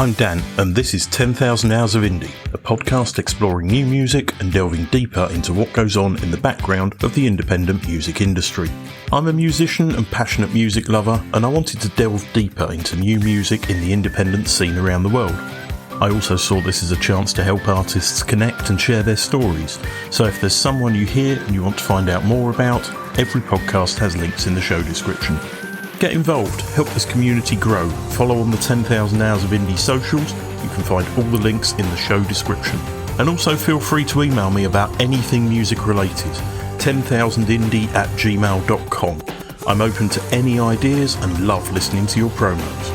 I'm Dan, and this is 10,000 Hours of Indie, a podcast exploring new music and delving deeper into what goes on in the background of the independent music industry. I'm a musician and passionate music lover, and I wanted to delve deeper into new music in the independent scene around the world. I also saw this as a chance to help artists connect and share their stories, so if there's someone you hear and you want to find out more about, every podcast has links in the show description. Get involved, help this community grow, follow on the 10,000 Hours of Indie socials, you can find all the links in the show description. And also feel free to email me about anything music related, 10,000indie@gmail.com. I'm open to any ideas and love listening to your promos.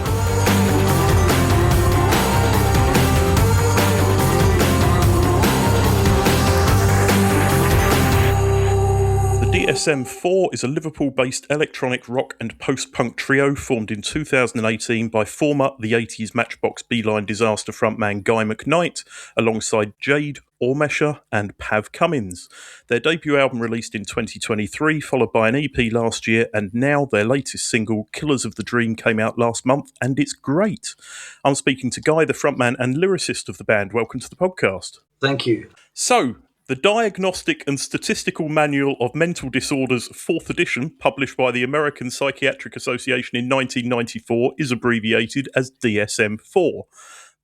DSM IV is a Liverpool-based electronic rock and post-punk trio formed in 2018 by former The 80s Matchbox Beeline disaster frontman Guy McKnight, alongside Jade Ormesher and Pav Cummins. Their debut album released in 2023, followed by an EP last year, and now their latest single, Killers of the Dream, came out last month, and it's great. I'm speaking to Guy, the frontman and lyricist of the band. Welcome to the podcast. Thank you. So, the Diagnostic and Statistical Manual of Mental Disorders, 4th edition, published by the American Psychiatric Association in 1994, is abbreviated as DSM-IV.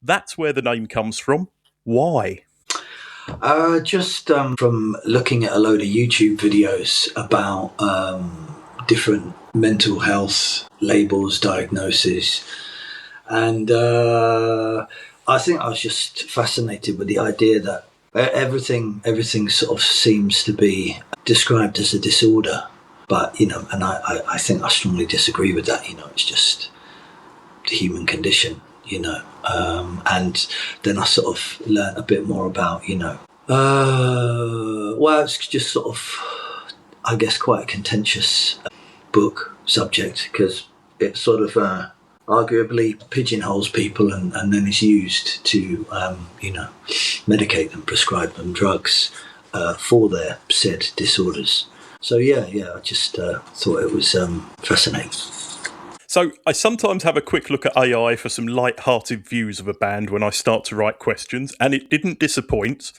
That's where the name comes from. Why? Just from looking at a load of YouTube videos about different mental health labels, diagnoses, and I think I was just fascinated with the idea that everything sort of seems to be described as a disorder, but and I think I strongly disagree with that. It's just the human condition, and then I sort of learned a bit more about well, it's just sort of, I guess, quite a contentious book subject, because it sort of arguably pigeonholes people and then is used to medicate them, prescribe them drugs for their said disorders. So I just thought it was fascinating. So I sometimes have a quick look at AI for some light-hearted views of a band when I start to write questions, and it didn't disappoint.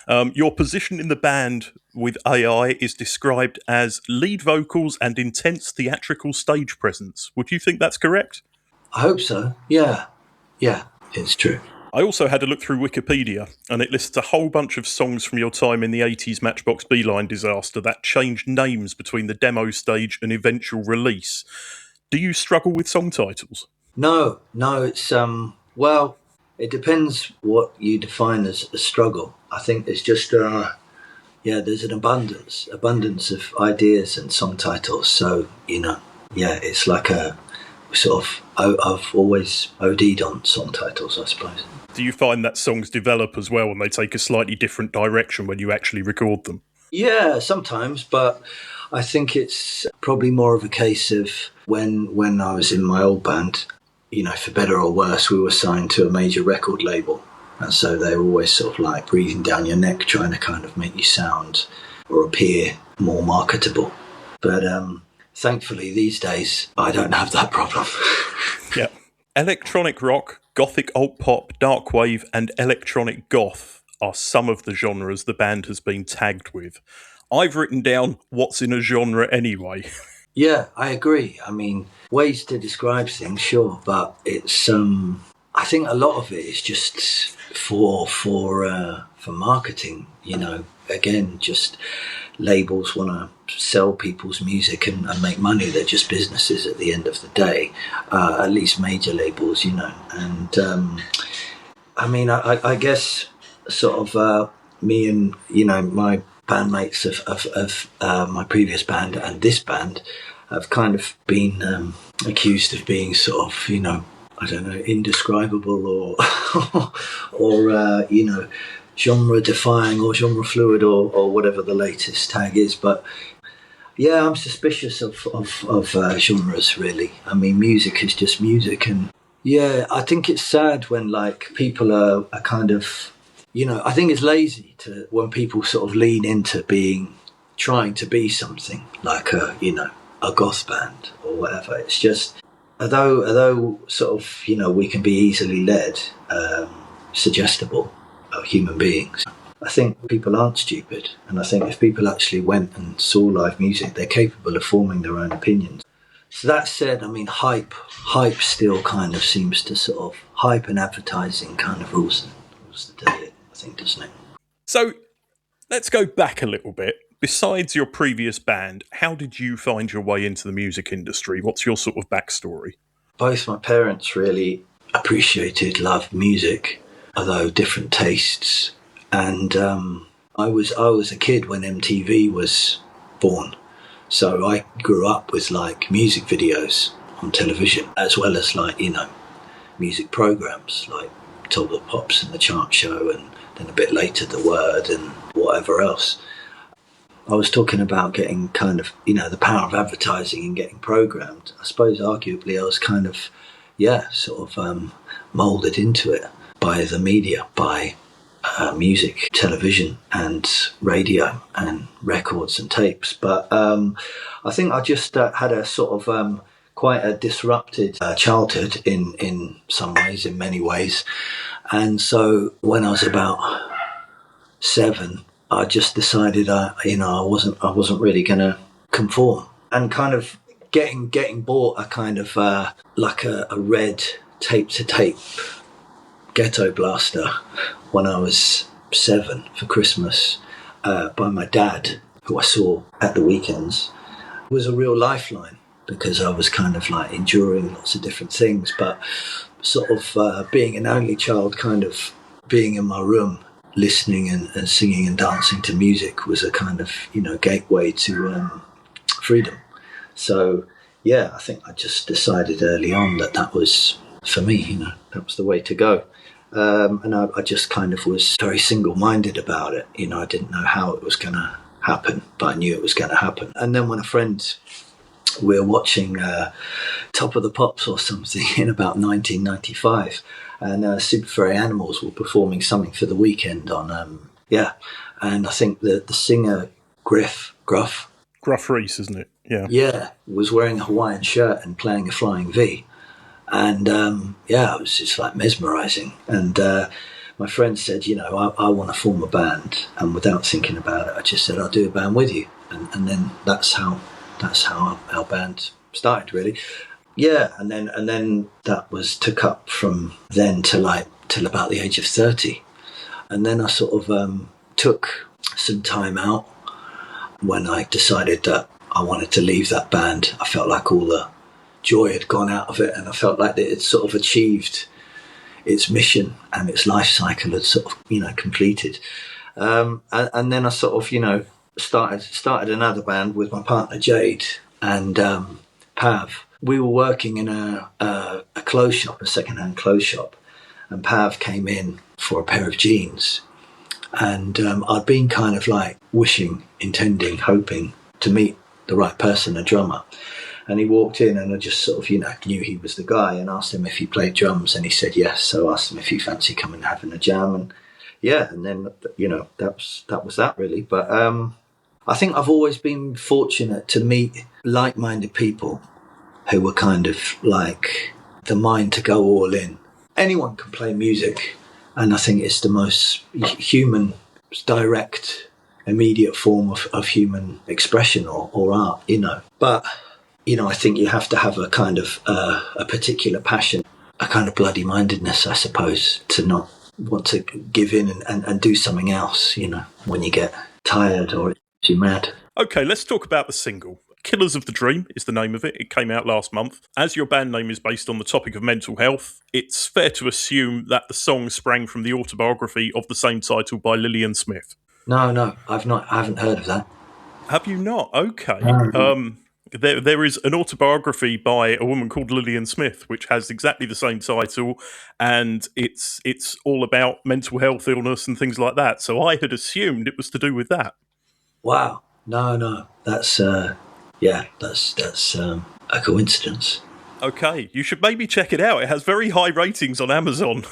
Your position in the band with AI is described as lead vocals and intense theatrical stage presence. Would you think that's correct? I hope so. Yeah, it's true. I also had a look through Wikipedia, and it lists a whole bunch of songs from your time in the 80s Matchbox Beeline disaster that changed names between the demo stage and eventual release. Do you struggle with song titles? No, it's, well, it depends what you define as a struggle. I think it's just, there's an abundance of ideas and song titles. So, it's like a sort of, I've always OD'd on song titles, I suppose. Do you find that songs develop as well and they take a slightly different direction when you actually record them? Yeah, sometimes, but I think it's probably more of a case of when I was in my old band, for better or worse, we were signed to a major record label. And so they were always sort of like breathing down your neck, trying to kind of make you sound or appear more marketable. But thankfully, these days, I don't have that problem. Yeah. Electronic rock, gothic alt pop, dark wave, and electronic goth are some of the genres the band has been tagged with. I've written down what's in a genre anyway. Yeah, I agree. I mean, ways to describe things, sure, but it's I think a lot of it is just for marketing. Again, just labels want to sell people's music and make money. They're just businesses at the end of the day, at least major labels, And I mean, I guess sort of me and my bandmates of my previous band and this band have kind of been accused of being sort of I don't know, indescribable or genre defying or genre fluid or whatever the latest tag is. But yeah, I'm suspicious of genres, really. I mean, music is just music, and yeah, I think it's sad when like people are kind of, I think it's lazy when people sort of lean into trying to be something like a goth band or whatever. It's just, although sort of, we can be easily led, suggestible human beings. I think people aren't stupid, and I think if people actually went and saw live music, they're capable of forming their own opinions. So that said, I mean, hype still kind of seems to sort of hype and advertising kind of rules the day, I think, doesn't it? So let's go back a little bit. Besides your previous band, how did you find your way into the music industry? What's your sort of backstory? Both my parents really loved music, although different tastes. And I was a kid when MTV was born, so I grew up with like music videos on television, as well as like music programs like Top of the Pops and the Chart Show, and then a bit later The Word and whatever else. I was talking about getting kind of, the power of advertising and getting programmed. I suppose arguably I was kind of, sort of moulded into it by the media, by music, television and radio and records and tapes. But I think I just had a sort of quite a disrupted childhood in some ways, in many ways. And so when I was about 7, I just decided, I wasn't really going to conform, and kind of getting bought a kind of like a red tape to tape ghetto blaster when I was 7 for Christmas by my dad, who I saw at the weekends, was a real lifeline, because I was kind of like enduring lots of different things, but sort of being an only child, kind of being in my room listening and singing and dancing to music was a kind of gateway to freedom. So I think I just decided early on that was for me. That was the way to go. And I just kind of was very single-minded about it. I didn't know how it was going to happen, but I knew it was going to happen. And then when a friend, we were watching Top of the Pops or something in about 1995, and Super Furry Animals were performing something for the weekend on, and I think the singer Gruff Reese, isn't it? Yeah, was wearing a Hawaiian shirt and playing a flying V. And it was just like mesmerising. And my friend said, I want to form a band. And without thinking about it, I just said, I'll do a band with you. And then that's how our band started, really. Yeah, and then that took up from then till about the age of 30. And then I sort of took some time out when I decided that I wanted to leave that band. I felt like all the joy had gone out of it, and I felt like it had sort of achieved its mission and its life cycle had sort of completed. And then I sort of started another band with my partner Jade and Pav. We were working in a clothes shop, a second-hand clothes shop, and Pav came in for a pair of jeans, and I'd been kind of like wishing, intending, hoping to meet the right person, a drummer. And he walked in, and I just sort of, knew he was the guy, and asked him if he played drums, and he said yes. So I asked him if he fancied coming and having a jam, and then that was that really. But I think I've always been fortunate to meet like-minded people who were kind of like the mind to go all in. Anyone can play music, and I think it's the most human, direct, immediate form of human expression or art, But I think you have to have a kind of a particular passion, a kind of bloody-mindedness, I suppose, to not want to give in and do something else, when you get tired or you're mad. Okay, let's talk about the single. Killers of the Dream is the name of it. It came out last month. As your band name is based on the topic of mental health, it's fair to assume that the song sprang from the autobiography of the same title by Lillian Smith. No, I haven't heard of that. Have you not? Okay. No. There is an autobiography by a woman called Lillian Smith, which has exactly the same title, and it's all about mental health, illness, and things like that. So I had assumed it was to do with that. Wow. No. That's a coincidence. Okay, you should maybe check it out. It has very high ratings on Amazon.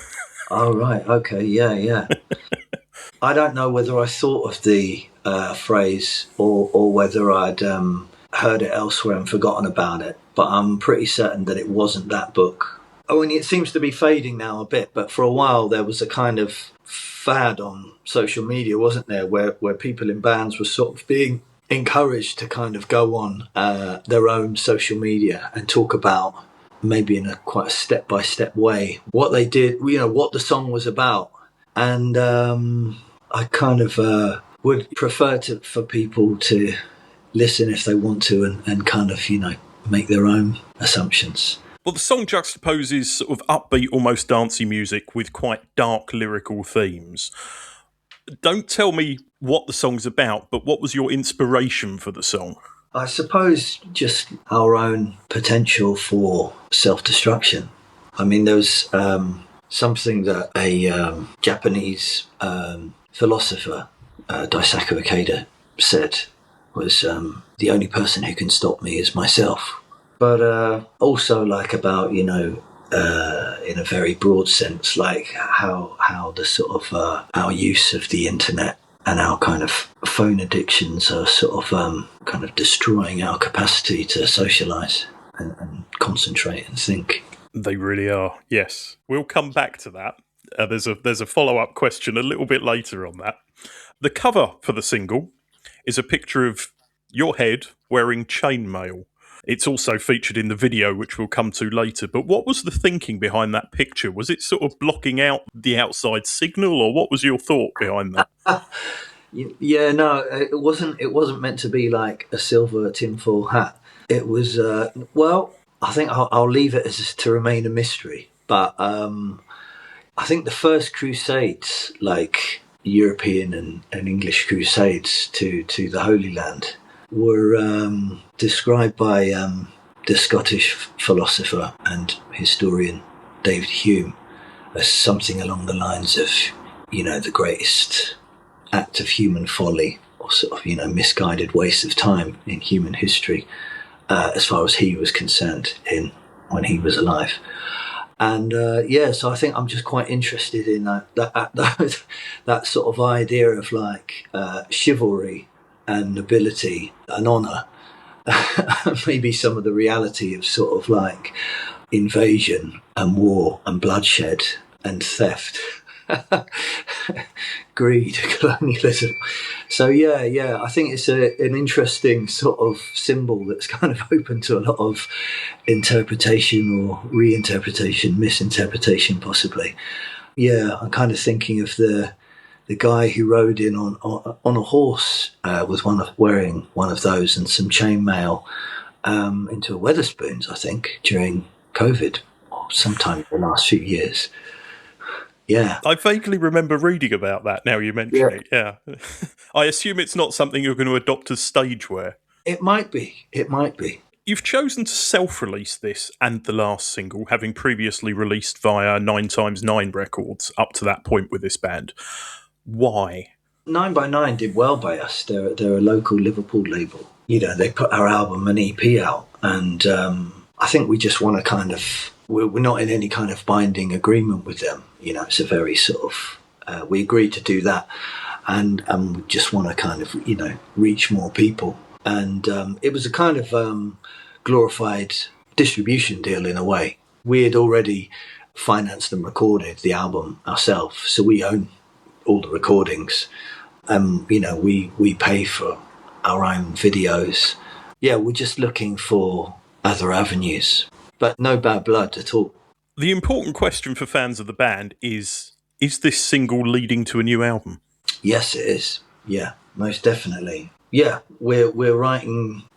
Oh, right. Okay. Yeah. I don't know whether I thought of the phrase or whether I'd heard it elsewhere and forgotten about it, but I'm pretty certain that it wasn't that book. Oh, and it seems to be fading now a bit, but for a while there was a kind of fad on social media, wasn't there, where people in bands were sort of being encouraged to kind of go on their own social media and talk about, maybe in a quite a step-by-step way, what they did, what the song was about. And I kind of would prefer for people to listen if they want to, and kind of, make their own assumptions. Well, the song juxtaposes sort of upbeat, almost dancey music with quite dark lyrical themes. Don't tell me what the song's about, but what was your inspiration for the song? I suppose just our own potential for self-destruction. I mean, there was something that a Japanese philosopher, Daisaku Ikeda, said was, the only person who can stop me is myself. But also, like, about, in a very broad sense, like how the sort of our use of the internet and our kind of phone addictions are sort of kind of destroying our capacity to socialise and concentrate and think. They really are, yes. We'll come back to that. There's a follow-up question a little bit later on that. The cover for the single is a picture of your head wearing chainmail. It's also featured in the video, which we'll come to later. But what was the thinking behind that picture? Was it sort of blocking out the outside signal, or what was your thought behind that? Yeah, no, it wasn't. It wasn't meant to be like a silver tinfoil hat. It was. I think I'll leave it as to remain a mystery. But I think the first crusades, like European and English crusades to the Holy Land, were described by the Scottish philosopher and historian David Hume as something along the lines of, the greatest act of human folly, or sort of, misguided waste of time in human history, as far as he was concerned when he was alive. And so I think I'm just quite interested in that sort of idea of like chivalry and nobility and honour. Maybe some of the reality of sort of like invasion and war and bloodshed and theft, greed, colonialism. So yeah, I think it's an interesting sort of symbol that's kind of open to a lot of interpretation or reinterpretation, misinterpretation possibly. Yeah, I'm kind of thinking of the guy who rode in on a horse with wearing one of those and some chainmail into a Wetherspoons, I think, during COVID or sometime in the last few years. Yeah. I vaguely remember reading about that now you mention it, yeah. I assume it's not something you're going to adopt as stage wear. It might be. You've chosen to self-release this and the last single, having previously released via 9x9 Records up to that point with this band. Why? 9x9 did well by us. They're a local Liverpool label. They put our album and EP out, and I think we just want to kind of... We're not in any kind of binding agreement with them. It's a very sort of... we agreed to do that, and we just want to kind of, reach more people. And it was a kind of glorified distribution deal in a way. We had already financed and recorded the album ourselves, so we own all the recordings. We pay for our own videos. Yeah, we're just looking for other avenues, but no bad blood at all. The important question for fans of the band is this single leading to a new album? Yes, it is. Yeah, most definitely. Yeah, we're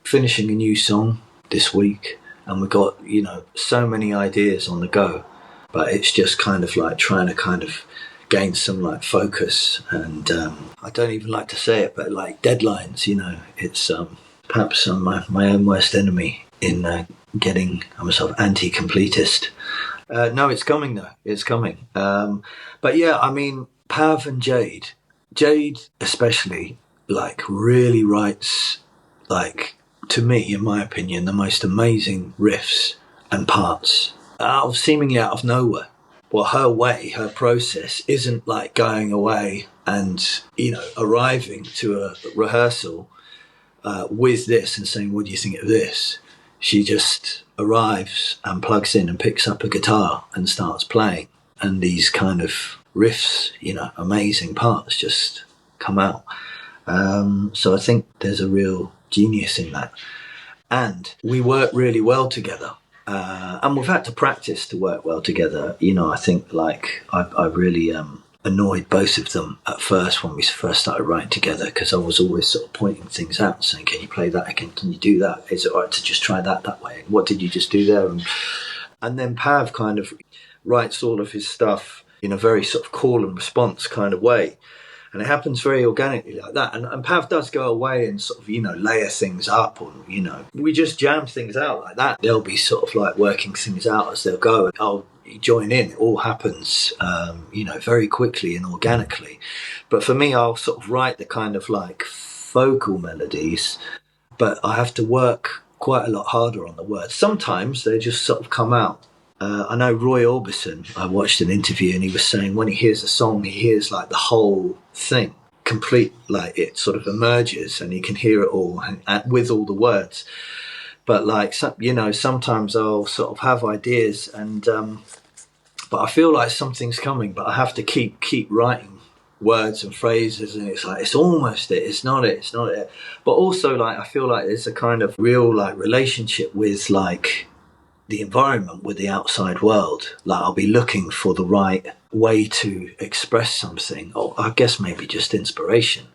finishing a new song this week, and we've got, so many ideas on the go, but it's just kind of like trying to kind of gain some like focus, and I don't even like to say it, but like deadlines, it's perhaps I'm my own worst enemy in getting. I'm a sort of anti-completist. No, it's coming though. It's coming. But yeah, I mean, Pav and Jade especially, like, really writes, like, to me, in my opinion, the most amazing riffs and parts seemingly out of nowhere. Well, her process isn't like going away and, arriving to a rehearsal with this and saying, what do you think of this? She just arrives and plugs in and picks up a guitar and starts playing. And these kind of riffs, amazing parts just come out. So I think there's a real genius in that. And we work really well together. And we've had to practice to work well together. I think I really annoyed both of them at first when we first started writing together, because I was always sort of pointing things out, saying, can you play that again? Can you do that? Is it all right to just try that way? What did you just do there? And then Pav kind of writes all of his stuff in a very sort of call and response kind of way. And it happens very organically like that. And Pav does go away and sort of, layer things up, or, we just jam things out like that. They'll be sort of like working things out as they'll go. And I'll join in. It all happens, very quickly and organically. But for me, I'll sort of write the kind of like vocal melodies, but I have to work quite a lot harder on the words. Sometimes they just sort of come out. I know Roy Orbison, I watched an interview and he was saying when he hears a song, he hears like the whole thing, complete, like it sort of emerges and he can hear it all and with all the words. But like, sometimes I'll sort of have ideas and, but I feel like something's coming, but I have to keep writing words and phrases, and it's like, it's almost it, it's not it. But also like, I feel like there's a kind of real like relationship with like the environment, with the outside world. Like I'll be looking for the right way to express something, or I guess maybe just inspiration,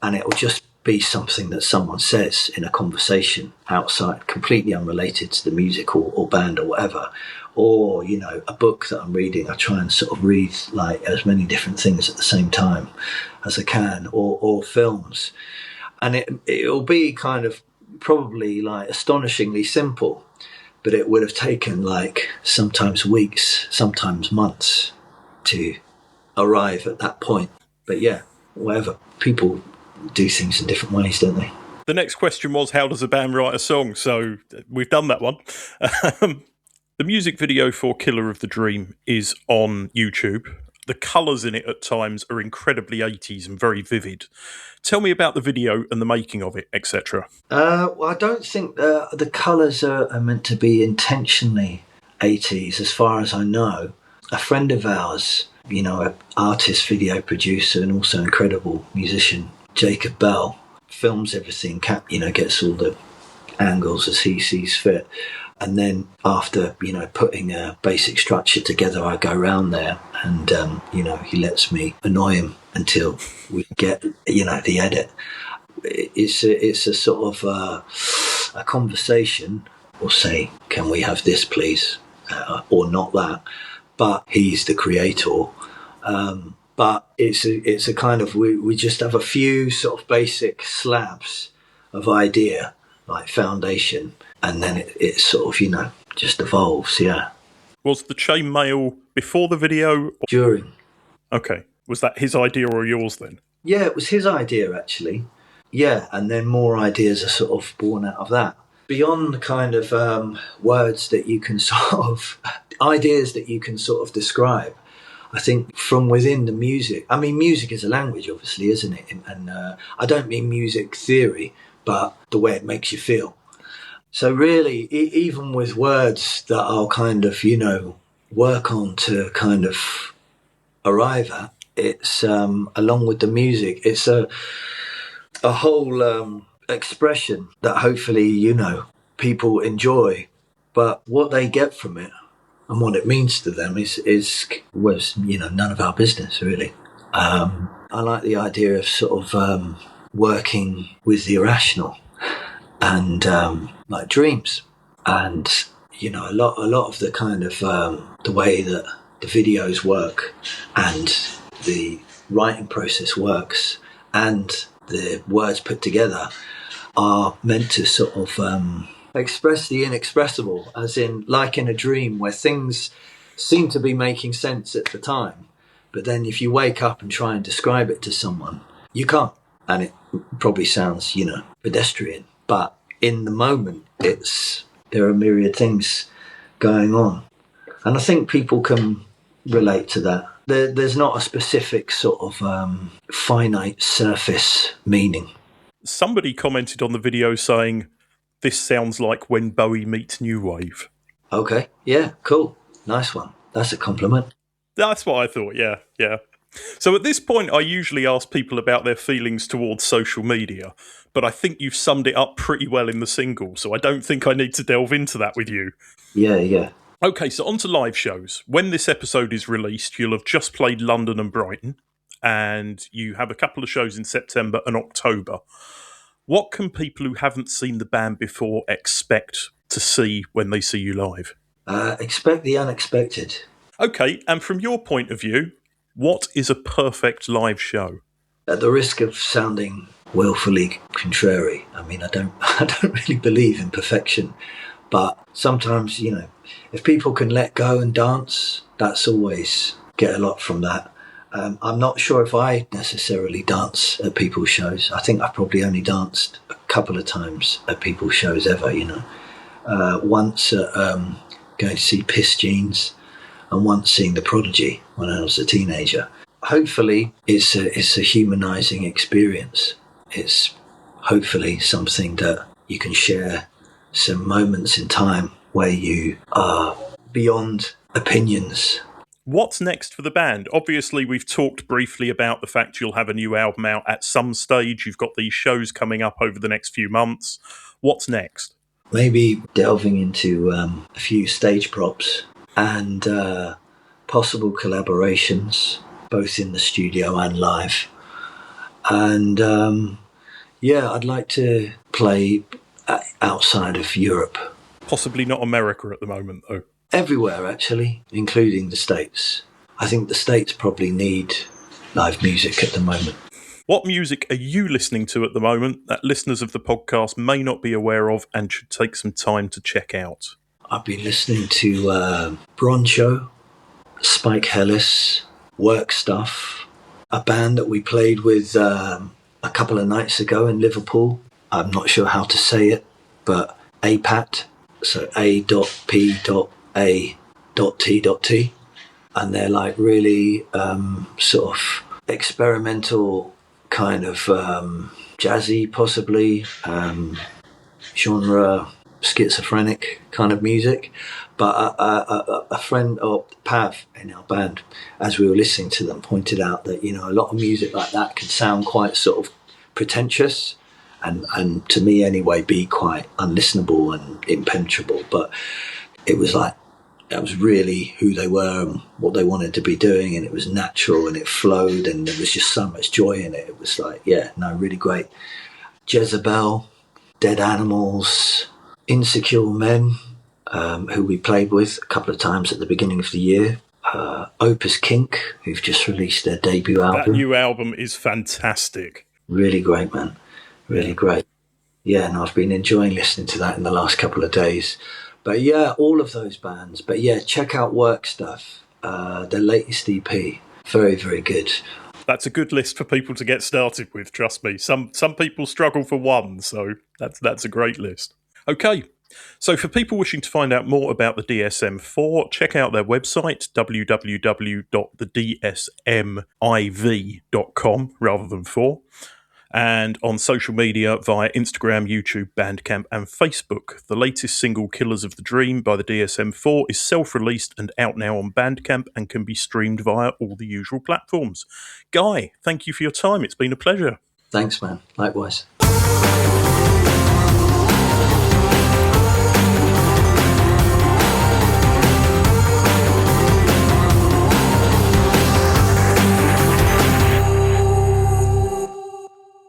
and it will just be something that someone says in a conversation outside, completely unrelated to the music or band or whatever, or a book that I'm reading. I try and sort of read like as many different things at the same time as I can, or films, and it'll be kind of probably like astonishingly simple, but it would have taken like sometimes weeks, sometimes months to arrive at that point. But yeah, whatever. People do things in different ways, don't they? The next question was, how does a band write a song? So we've done that one. The music video for Killer of the Dream is on YouTube. The colours in it at times are incredibly 80s and very vivid. Tell me about the video and the making of it, etc. Well, I don't think the colours are meant to be intentionally 80s, as far as I know. A friend of ours, an artist, video producer, and also incredible musician, Jacob Bell, films everything, gets all the angles as he sees fit. And then after, putting a basic structure together, I go around there and, he lets me annoy him until we get, the edit. It's a sort of a conversation. We'll say, can we have this, please? Or not that. But he's the creator. But it's a kind of, we just have a few sort of basic slabs of idea, like foundation. And then it sort of, just evolves, yeah. Was the chainmail before the video? During. Okay. Was that his idea or yours then? Yeah, it was his idea, actually. Yeah, and then more ideas are sort of born out of that. Beyond the kind of words that you can sort of, ideas that you can sort of describe, I think from within the music, I mean, music is a language, obviously, isn't it? And I don't mean music theory, but the way it makes you feel. So really, even with words that I'll kind of, work on to kind of arrive at, it's, along with the music, it's a whole expression that hopefully, people enjoy. But what they get from it and what it means to them was none of our business, really. I like the idea of sort of working with the irrational. And like dreams, and a lot of the kind of the way that the videos work and the writing process works and the words put together are meant to sort of express the inexpressible, as in like in a dream where things seem to be making sense at the time, but then if you wake up and try and describe it to someone, you can't, and it probably sounds pedestrian. But in the moment, there are myriad things going on. And I think people can relate to that. There's not a specific sort of finite surface meaning. Somebody commented on the video saying, "This sounds like when Bowie meets New Wave." Okay, yeah, cool. Nice one. That's a compliment. That's what I thought, yeah. So at this point, I usually ask people about their feelings towards social media, but I think you've summed it up pretty well in the single, so I don't think I need to delve into that with you. Yeah. Okay, so on to live shows. When this episode is released, you'll have just played London and Brighton, and you have a couple of shows in September and October. What can people who haven't seen the band before expect to see when they see you live? Expect the unexpected. Okay, and from your point of view, what is a perfect live show? At the risk of sounding willfully contrary, I mean, I don't really believe in perfection, but sometimes, if people can let go and dance, that's always get a lot from that. I'm not sure if I necessarily dance at people's shows. I think I've probably only danced a couple of times at people's shows ever, once at going to see Piss Jeans, and once seeing The Prodigy when I was a teenager. Hopefully, it's a humanising experience. It's hopefully something that you can share some moments in time where you are beyond opinions. What's next for the band? Obviously, we've talked briefly about the fact you'll have a new album out at some stage. You've got these shows coming up over the next few months. What's next? Maybe delving into a few stage props and possible collaborations, both in the studio and live. And I'd like to play outside of Europe. Possibly not America at the moment, though. Everywhere, actually, including the States. I think the States probably need live music at the moment. What music are you listening to at the moment that listeners of the podcast may not be aware of and should take some time to check out? I've been listening to Broncho, Spike Hellis, Work Stuff, a band that we played with a couple of nights ago in Liverpool. I'm not sure how to say it, but APAT, so A.P.A.T.T, and they're like really sort of experimental, kind of jazzy, possibly genre, schizophrenic kind of music. But a friend of Pav in our band, as we were listening to them, pointed out that a lot of music like that can sound quite sort of pretentious, and to me anyway, be quite unlistenable and impenetrable. But it was like, that was really who they were and what they wanted to be doing, and it was natural and it flowed and there was just so much joy in it. It was like, really great. Jezebel, Dead Animals, Insecure Men, who we played with a couple of times at the beginning of the year. Opus Kink, who've just released their debut album. That new album is fantastic. Really great, man. Really great. Yeah, and I've been enjoying listening to that in the last couple of days. But yeah, all of those bands. But yeah, check out Work Stuff, their latest EP. Very, very good. That's a good list for people to get started with, trust me. Some people struggle for one, so that's a great list. Okay, so for people wishing to find out more about the DSM IV, check out their website, www.thedsmiv.com, rather than 4. And on social media via Instagram, YouTube, Bandcamp, and Facebook. The latest single, Killers of the Dream by the DSM IV, is self-released and out now on Bandcamp and can be streamed via all the usual platforms. Guy, thank you for your time. It's been a pleasure. Thanks, man. Likewise.